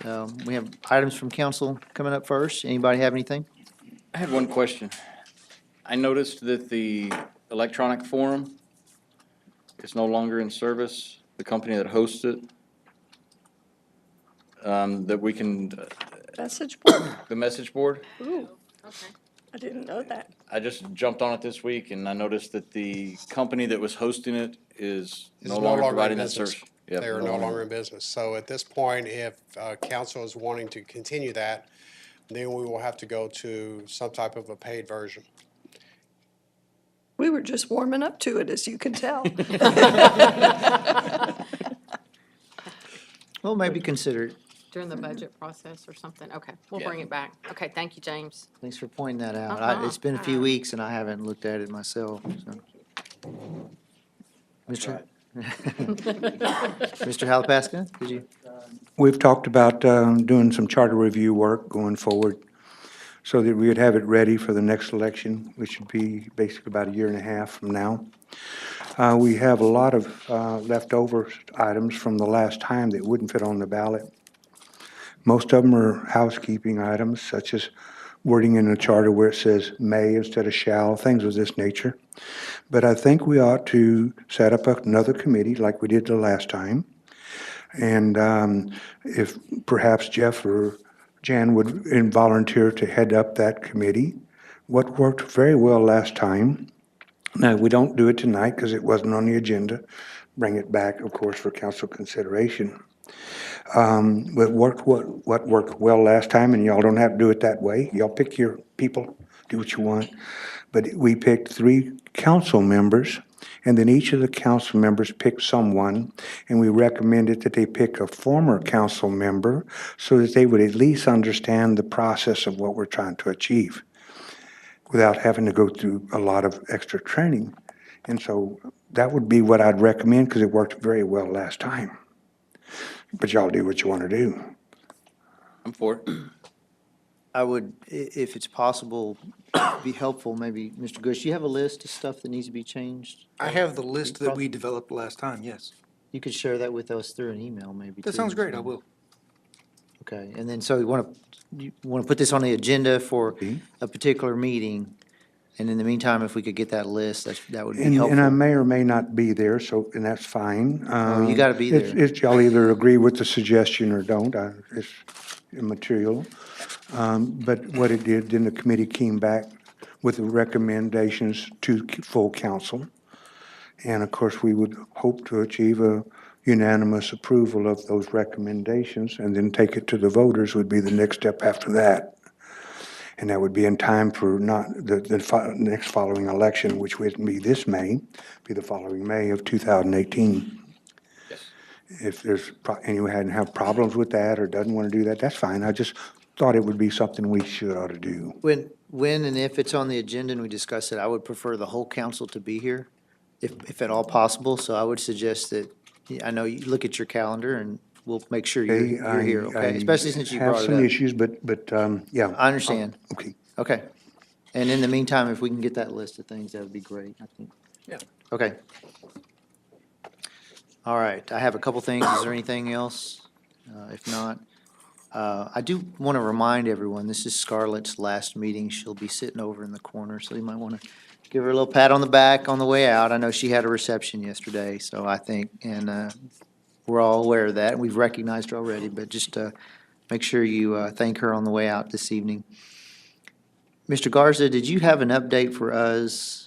right, we have items from council coming up first. Anybody have anything? I had one question. I noticed that the electronic forum is no longer in service, the company that hosts it. That we can, Message board? the message board, Ooh, Okay. I didn't know that. I just jumped on it this week and I noticed that the company that was hosting it is no longer providing that service. Yep, They are no longer in business. So at this point, if council is wanting to continue that, then we will have to go to some type of a paid version. We were just warming up to it, as you can tell. Well, maybe consider it. During the budget process or something? Okay, we'll bring it back. Okay, thank you, James. Thanks for pointing that out. It's Uh-huh. been a few weeks and I haven't looked at it myself, so. Mr. Mr. Halapaska, did you? We've talked about doing some charter review work going forward so that we would have it ready for the next election, which would be basically about a year and a half from now. We have a lot of leftover items from the last time that wouldn't fit on the ballot. Most of them are housekeeping items, such as wording in the charter where it says may instead of shall, things of this nature. But I think we ought to set up another committee like we did the last time. And if perhaps Jeff or Jan would volunteer to head up that committee. What worked very well last time, now we don't do it tonight because it wasn't on the agenda, bring it back, of course, for council consideration. But what worked well last time, and y'all don't have to do it that way. Y'all pick your people, do what you want. But we picked 3 council members, and then each of the council members picked someone, and we recommended that they pick a former council member so that they would at least understand the process of what we're trying to achieve without having to go through a lot of extra training. And so that would be what I'd recommend because it worked very well last time. But y'all do what you want to do. I'm for it. I would, if it's possible, be helpful, maybe, Mr. Gush, you have a list of stuff that needs to be changed? I have the list that we developed last time, yes. You could share that with us through an email, maybe. That too. sounds great, I will. Okay, and then, so you want to put this on the agenda for a particular meeting, and in the meantime, if we could get that list, that would be And I helpful. may or may not be there, so, and that's fine. Oh, you gotta be It's- there. It's, y'all either agree with the suggestion or don't, it's immaterial. But what it did, then the committee came back with the recommendations to full council. And of course, we would hope to achieve a unanimous approval of those recommendations, and then take it to the voters would be the next step after that. And that would be in time for not the next following election, which would be this May, be the following May of 2018. Yes. If there's, anyone hadn't have problems with that or doesn't want to do that, that's fine. I just thought it would be something we should ought to do. When and if it's on the agenda and we discuss it, I would prefer the whole council to be here, if at all possible. So I would suggest that, I know you look at your calendar and we'll make sure you're here, okay? Especially since you brought have some it up. issues, but, yeah. I understand. Okay. Okay. And in the meantime, if we can get that list of things, that would be great, I think. Yeah. Okay. All right, I have a couple things. Is there anything else? If not, I do want to remind everyone, this is Scarlett's last meeting. She'll be sitting over in the corner, so you might want to give her a little pat on the back on the way out. I know she had a reception yesterday, so I think, and we're all aware of that, and we've recognized her already, but just make sure you thank her on the way out this evening. Mr. Garza, did you have an update for us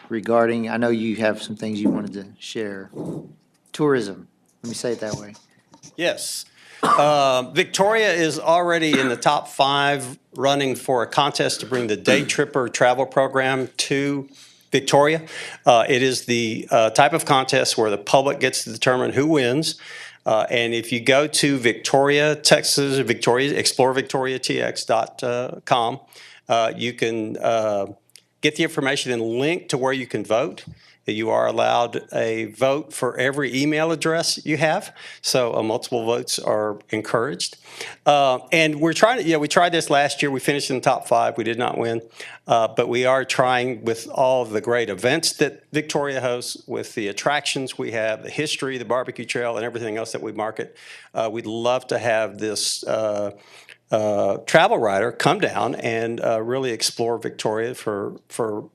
regarding, I know you have some things you wanted to share, tourism, let me say it that way. Yes. Victoria is already in the top 5 running for a contest to bring the Day Tripper travel program to Victoria. It is the type of contest where the public gets to determine who wins. And if you go to Victoria, Texas, explorevictoriatx.com, you can get the information and link to where you can vote. You are allowed a vote for every email address you have, so multiple votes are encouraged. And we're trying to, we tried this last year. We finished in the top 5. We did not win. But we are trying with all of the great events that Victoria hosts, with the attractions we have, the history, the barbecue trail, and everything else that we market. We'd love to have this travel writer come down and really explore Victoria for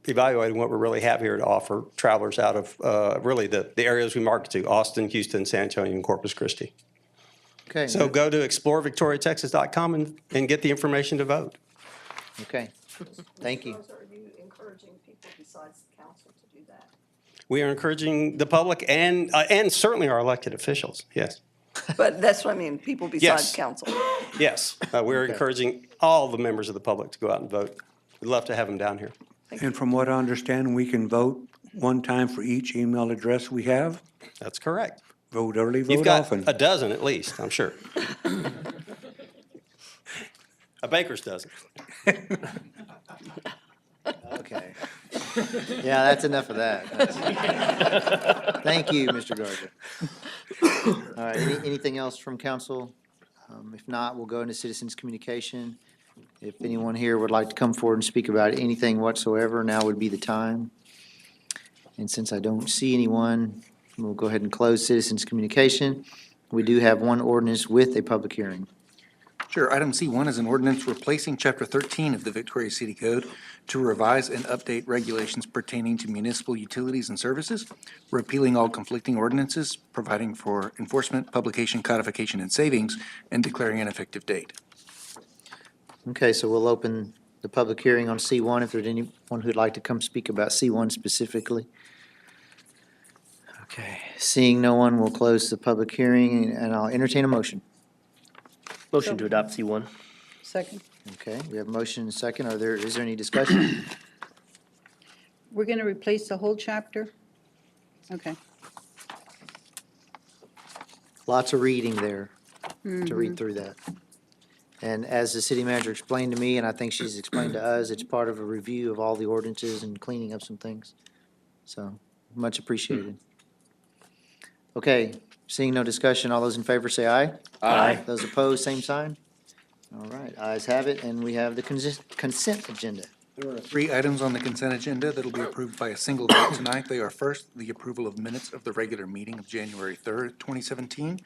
evaluating what we really have here to offer travelers out of really the areas we market to: Austin, Houston, San Antonio, and Corpus Christi. Okay. So go to explorevictoriatexas.com and get the information to vote. Okay. Thank you. Are you encouraging people besides the council to do that? We are encouraging the public and certainly our elected officials, yes. But that's what I mean, people besides Yes. council. Yes, we're encouraging all the members of the public to go out and vote. We'd love to have them down here. And from what I understand, we can vote one time for each email address we have. That's correct. Vote early, You've vote got often. a dozen at least, I'm sure. A baker's dozen. Okay. Yeah, that's enough of that. Thank you, Mr. Garza. All right, anything else from council? If not, we'll go into citizens' communication. If anyone here would like to come forward and speak about anything whatsoever, now would be the time. And since I don't see anyone, we'll go ahead and close citizens' communication. We do have one ordinance with a public hearing. Sure. Item C1 is an ordinance replacing Chapter 13 of the Victoria City Code to revise and update regulations pertaining to municipal utilities and services, repealing all conflicting ordinances, providing for enforcement, publication, codification, and savings, and declaring an effective date. Okay, so we'll open the public hearing on C1, if there's anyone who'd like to come speak about C1 specifically. Okay, seeing no one, we'll close the public hearing, and I'll entertain a motion. Motion to adopt C1. Second. Okay, we have a motion and a second. Is there any discussion? We're going to replace the whole chapter? Okay. Lots of reading there to read through that. And as the city manager explained to me, and I think she's explained to us, it's part of a review of all the ordinances and cleaning up some things. So, much appreciated. Okay, seeing no discussion, all those in favor say aye. Aye. Those opposed, same sign. All right, ayes have it, and we have the consent agenda. There are 3 items on the consent agenda that will be approved by a single vote tonight. They are: first, the approval of minutes of the regular meeting of January 3rd, 2017.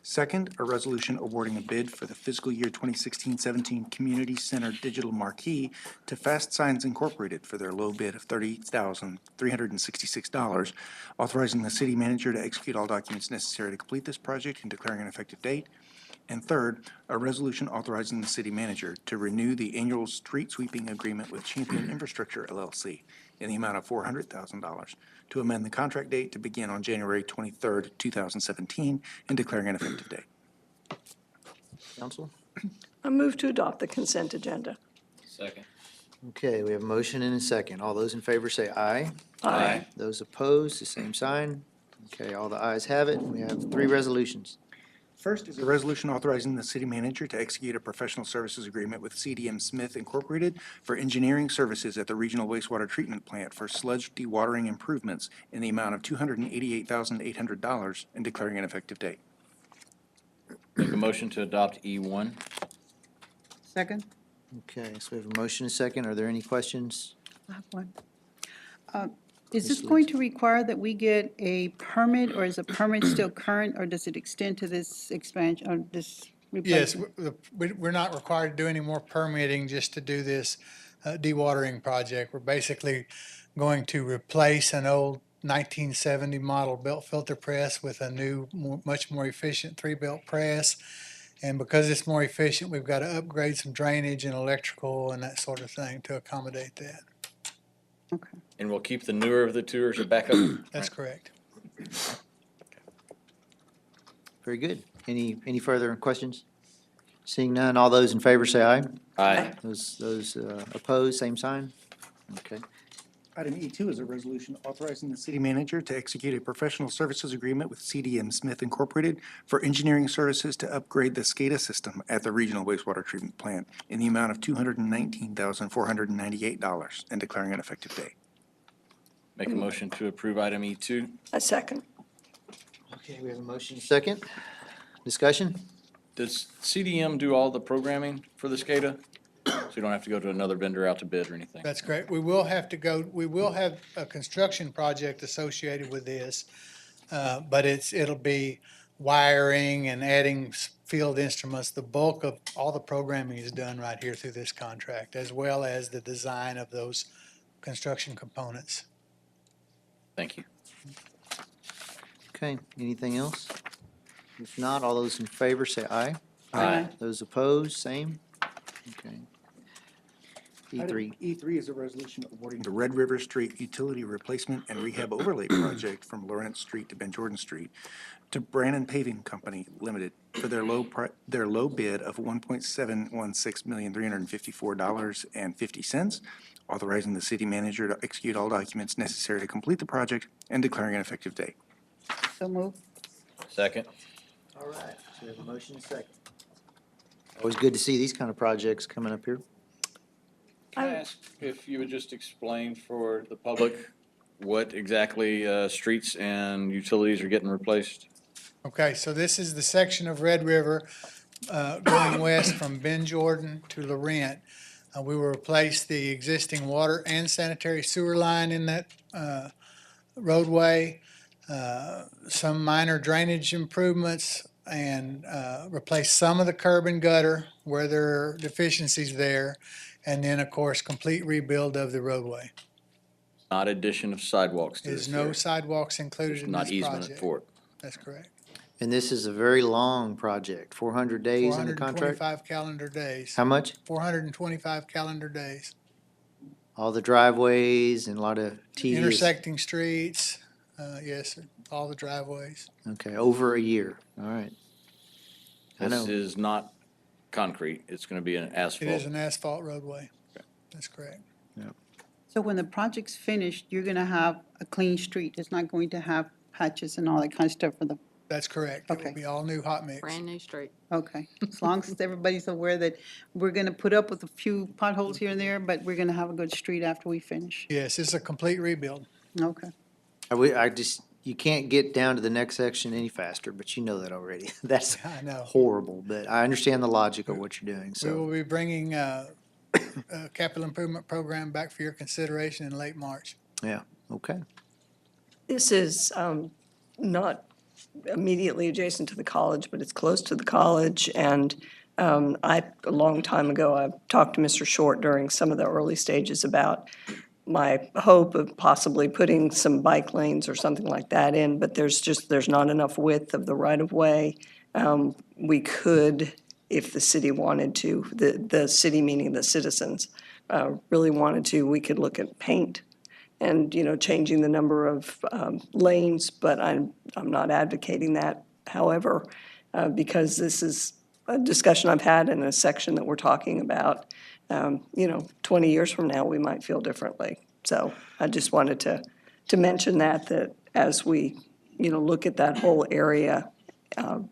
Second, a resolution awarding a bid for the fiscal year 2016-17 Community Center Digital Marquee to Fast Signs Incorporated for their low bid of $38,366, authorizing the city manager to execute all documents necessary to complete this project and declaring an effective date. And third, a resolution authorizing the city manager to renew the annual street sweeping agreement with Champion Infrastructure LLC in the amount of $400,000, to amend the contract date to begin on January 23rd, 2017, and declaring an effective date. Council? I move to adopt the consent agenda. Second. Okay, we have a motion and a second. All those in favor say aye. Aye. Those opposed, the same sign. Okay, all the ayes have it. We have 3 resolutions. First is a resolution authorizing the city manager to execute a professional services agreement with CDM Smith Incorporated for engineering services at the Regional Wastewater Treatment Plant for sludge dewatering improvements in the amount of $288,800, and declaring an effective date. Make a motion to adopt E1. Second? Okay, so we have a motion and a second. Are there any questions? I have one. Is this going to require that we get a permit, or is a permit still current, or does it extend to this expansion, or this Yes, replacement? we're not required to do any more permitting just to do this dewatering project. We're basically going to replace an old 1970 model belt filter press with a new, much more efficient 3-belt press. And because it's more efficient, we've got to upgrade some drainage and electrical and that sort of thing to accommodate that. Okay. And we'll keep the newer of the two as a backup. That's correct. Very good. Any further questions? Seeing none, all those in favor say aye. Aye. Those opposed, same sign. Okay. Item E2 is a resolution authorizing the city manager to execute a professional services agreement with CDM Smith Incorporated for engineering services to upgrade the SCADA system at the Regional Wastewater Treatment Plant in the amount of $219,498, and declaring an effective date. Make a motion to approve item E2. A second. Okay, we have a motion second. Discussion? Does CDM do all the programming for the SCADA? So you don't have to go to another vendor out to bid or anything? That's great. We will have a construction project associated with this, but it'll be wiring and adding field instruments. The bulk of all the programming is done right here through this contract, as well as the design of those construction components. Thank you. Okay, anything else? If not, all those in favor say aye. Aye. Those opposed, same. Okay. E3. E3 is a resolution awarding the Red River Street Utility Replacement and Rehab Overlay Project from Lawrence Street to Ben Jordan Street to Brannon Paving Company Limited for their low bid of $1.716,354.50, authorizing the city manager to execute all documents necessary to complete the project and declaring an effective date. So move. Second. All right, so we have a motion second. Always good to see these kind of projects coming up here. Can I ask if you would just explain for the public what exactly streets and utilities are getting replaced? Okay, so this is the section of Red River going west from Ben Jordan to Laurent. We will replace the existing water and sanitary sewer line in that roadway, some minor drainage improvements, and replace some of the curb and gutter where there are deficiencies there, and then, of course, complete rebuild of the roadway. Not addition of sidewalks to this There's no area. sidewalks included There's in not this easement project. for it. That's correct. And this is a very long project, 400 days in the contract? 425 calendar days. How much? 425 calendar days. All the driveways and a lot of tedious. Intersecting streets, yes, sir, all the driveways. Okay, over a year, all right. I This know, is not concrete. It's going to be an It asphalt. is an asphalt roadway. That's correct. So when the project's finished, you're gonna have a clean street. It's not going to have patches and all that kind of stuff for the, That's correct. It will Okay. be all new hot mix. Brand new street. okay. As long as everybody's aware that we're gonna put up with a few potholes here and there, but we're gonna have a good street after we finish. Yes, it's a complete rebuild. Okay. I just, you can't get down to the next section any faster, but you know that already. That's I know. horrible, but I understand the logic of what you're doing, We so. will be bringing a capital improvement program back for your consideration in late March. Yeah, okay. This is not immediately adjacent to the college, but it's close to the college. And a long time ago, I talked to Mr. Short during some of the early stages about my hope of possibly putting some bike lanes or something like that in, but there's not enough width of the right-of-way. We could, if the city wanted to, the city meaning the citizens, really wanted to, we could look at paint and, changing the number of lanes, but I'm not advocating that. However, because this is a discussion I've had in a section that we're talking about, 20 years from now, we might feel differently. So I just wanted to mention that as we, look at that whole area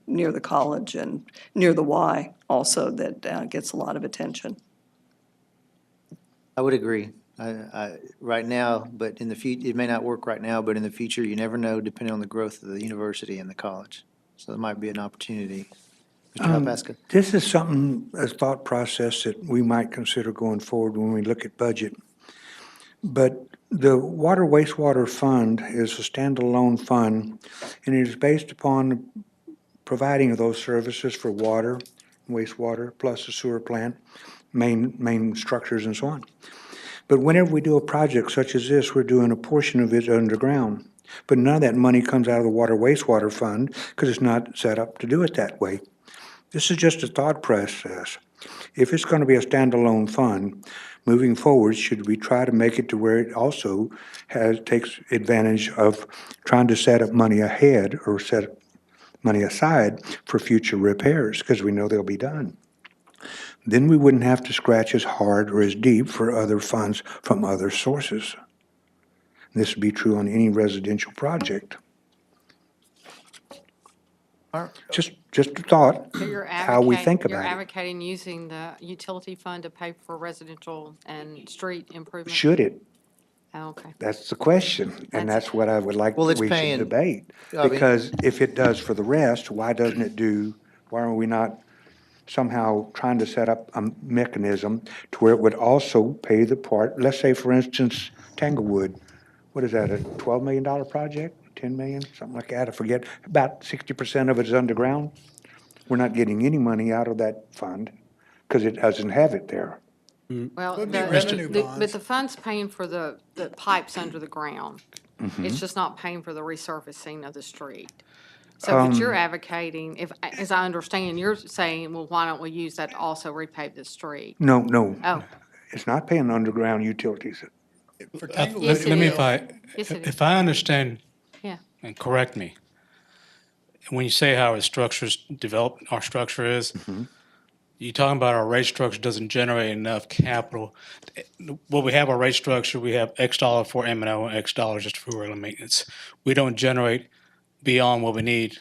near the college and near the Y also, that gets a lot of attention. I would agree. Right now, but in the future, it may not work right now, but in the future, you never know, depending on the growth of the university and the college. So there might be an opportunity. Mr. Alpaska? This is something, a thought process that we might consider going forward when we look at budget. But the Water Wastewater Fund is a standalone fund, and it is based upon providing those services for water, wastewater, plus the sewer plant, main structures and so on. But whenever we do a project such as this, we're doing a portion of it underground. But none of that money comes out of the Water Wastewater Fund because it's not set up to do it that way. This is just a thought process. If it's going to be a standalone fund, moving forward, should we try to make it to where it also takes advantage of trying to set up money ahead or set money aside for future repairs, because we know they'll be done. Then we wouldn't have to scratch as hard or as deep for other funds from other sources. This would be true on any residential project. Just a thought, So you're how we think you're about it. advocating using the utility fund to pay for residential and street improvements? Should it? Oh, okay. That's the question, and that's what I would like Well, we it's should paying- debate. I mean- Because if it does for the rest, why doesn't it do, why are we not somehow trying to set up a mechanism to where it would also pay the part, let's say, for instance, Tanglewood, what is that, a $12 million project, 10 million, something like that, I forget, about 60% of it is underground. We're not getting any money out of that fund, because it doesn't have it there. Well, Would be the- revenue the- bonds. but the fund's paying for the pipes under the ground. Mm-hmm. It's just not paying for the resurfacing of the street. So what you're advocating, as I understand, you're saying, well, why don't we use that to also repave the street? No, Oh, it's not paying underground utilities. For Yes, Tanglewood, it Let me, is. Yes, it is. if I understand, Yeah. and correct me, when you say how our structure's developed, our structure is, you talking about our rate structure doesn't generate enough capital. Well, we have our rate structure, we have X dollar for M&O and X dollars just for regular maintenance. We don't generate beyond what we need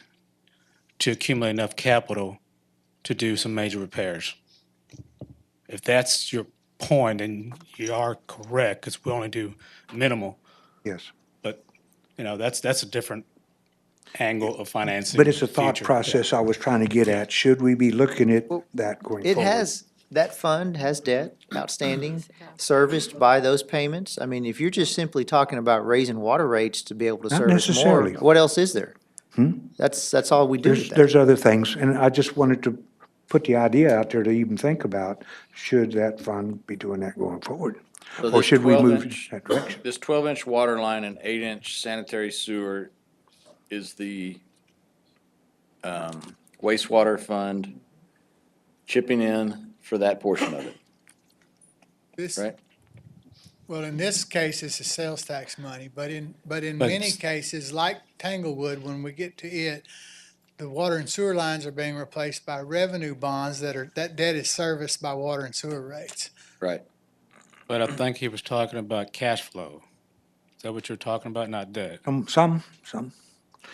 to accumulate enough capital to do some major repairs. If that's your point, and you are correct, because we only do minimal, Yes. but, that's a different angle of financing. But it's a thought future. process I was trying to get at. Should we be looking at that going It forward? has, that fund has debt outstanding, serviced by those payments. I mean, if you're just simply talking about raising water rates to be able to Not service more, necessarily. what else is there? That's all we do with that. There's other things, and I just wanted to put the idea out there to even think about, should that fund be doing that going forward? So Or this should we move 12-inch in that direction? This 12-inch water line and 8-inch sanitary sewer is the wastewater fund chipping in for that portion of it, this, right? well, in this case, it's the sales tax money, but in But many it's- cases, like Tanglewood, when we get to it, the water and sewer lines are being replaced by revenue bonds that debt is serviced by water and sewer rates. Right. But I think he was talking about cash flow. Is that what you're talking about, not debt? Some.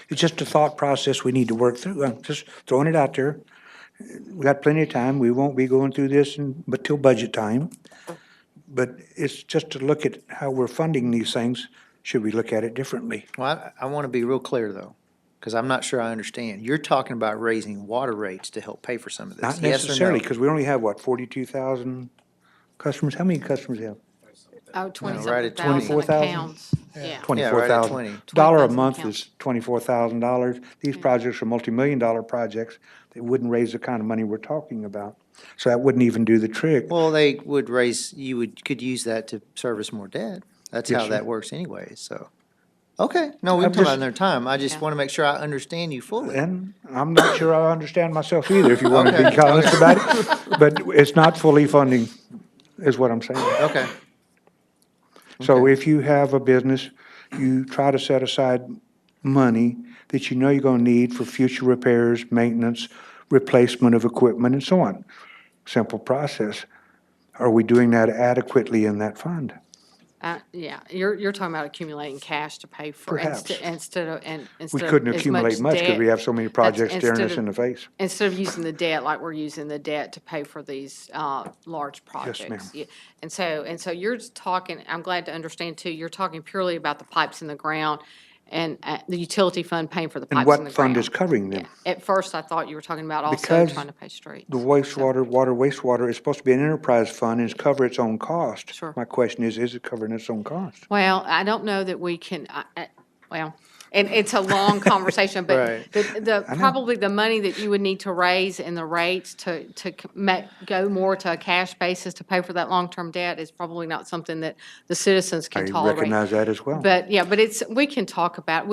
It's just a thought process we need to work through. I'm just throwing it out there. We got plenty of time. We won't be going through this but till budget time. But it's just to look at how we're funding these things. Should we look at it differently? Well, I want to be real clear though, because I'm not sure I understand. You're talking about raising water rates to help pay for some of this, Not yes or necessarily, no? because we only have, what, 42,000 customers? How many customers do you have? Oh, right 20-something at thousand 24,000? accounts. Yeah. Yeah, right at 24,000. 20. Dollar a 20,000 month accounts. is $24,000. These projects are multi-million-dollar projects. They wouldn't raise the kind of money we're talking about. So that wouldn't even do the trick. Well, they would raise, could use that to service more debt. That's Yes, how sir. that works anyway, so. Okay, no, we I'm can talk about just- another time. I just Yeah. want to make sure I understand you fully. And I'm not sure I understand myself either, if you want to Okay. be honest about it. But it's not fully funding, is what I'm saying. Okay, So Okay. if you have a business, you try to set aside money that you know you're going to need for future repairs, maintenance, replacement of equipment, and so on. Simple process. Are we doing that adequately in that fund? Yeah, you're talking about accumulating cash to pay for. Perhaps. Instead of We couldn't accumulate much because we have so many projects staring instead us in the of- face. Instead of using the debt like we're using the debt to pay for these large projects. ma'am. Yeah. And so you're just talking, I'm glad to understand too, you're talking purely about the pipes in the ground and the utility fund paying for the And pipes in the what fund ground. is covering Yeah. them? At first, I thought you were talking about also Because trying to pay streets. The wastewater is supposed to be an enterprise fund and it's cover its own cost. Sure. My question is it covering its own cost? Well, I don't know that we can, well, and it's a long conversation, but Right. probably the money that you would need to raise in the rates to go more to a cash basis to pay for that long-term debt is probably not something that the citizens I can tolerate. recognize that as well. But, yeah, but we can talk about,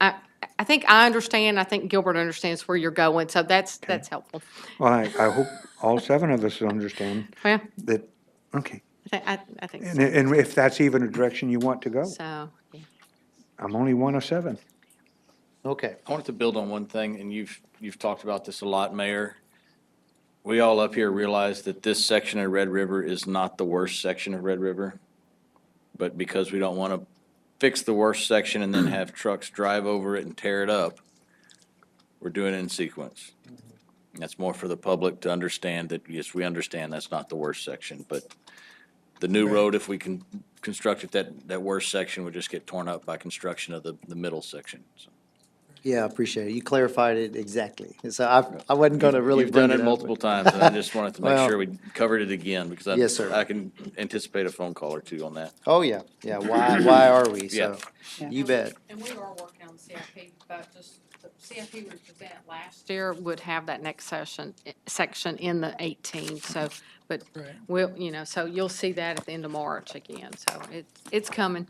I think I understand, I think Gilbert understands where you're going, so that's helpful. Well, I hope all 7 of us understand Well, that, okay. I think And, so. and if that's even a direction you want to go, So, yeah. I'm only one of 7. okay. I wanted to build on one thing, and you've talked about this a lot, Mayor. We all up here realize that this section of Red River is not the worst section of Red River. But because we don't want to fix the worst section and then have trucks drive over it and tear it up, we're doing it in sequence. That's more for the public to understand that, yes, we understand that's not the worst section, but The new Right. road, if we can construct it, that worst section would just get torn up by construction of the middle section. So Yeah, I appreciate it. You clarified it exactly. So I wasn't going to really You've bring done it it up, multiple but- times, and I just wanted to make Well- sure we covered it again, because Yes, sir. I can anticipate a phone call or two on that. Oh, yeah, yeah. Why are we? Yeah. So, you bet. And we are working on the CIP, but just the CIP we presented last year would have that next section in the 18, so, but Right. we'll, so you'll see that at the end of March again, so it's coming.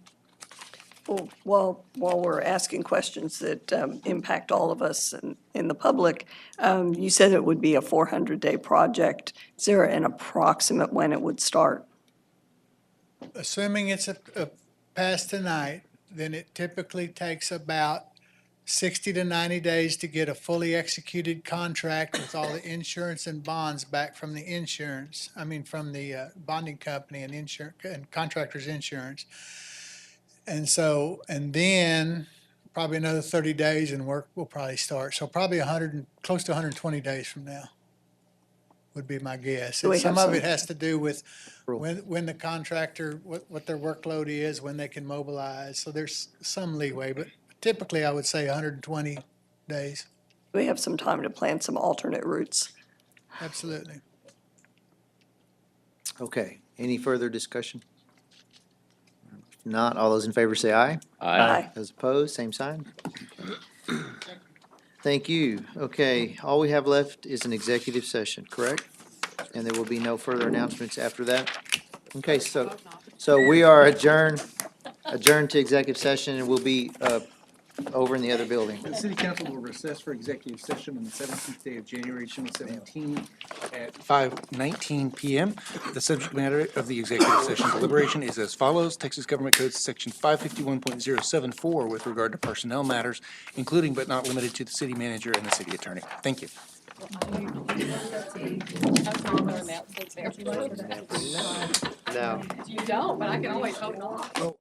Well, while we're asking questions that impact all of us and in the public, you said it would be a 400-day project. Is there an approximate when it would start? Assuming it's a pass tonight, then it typically takes about 60 to 90 days to get a fully executed contract with all the insurance and bonds back from the from the bonding company and insurance, and contractor's insurance. And so, and then probably another 30 days and work will probably start. So probably close to 120 days from now would be my guess. Do we And some have of it some- has to do with when the contractor, what their workload is, when they can mobilize. So there's some leeway, but typically I would say 120 days. We have some time to plan some alternate routes. Absolutely. Okay. Any further discussion? If not, all those in favor say aye. Aye. Those opposed, same sign. Thank you. Okay, all we have left is an executive session, correct? And there will be no further announcements after that? Okay, so we are adjourned to executive session, and we'll be over in the other building. The city council will recess for executive session on the 17th day of January 2017 at 5:19 PM. The subject matter of the executive session deliberation is as follows: Texas Government Code Section 551.074 with regard to personnel matters, including but not limited to the city manager and the city attorney. Thank you. No. You don't, but I can always hope not.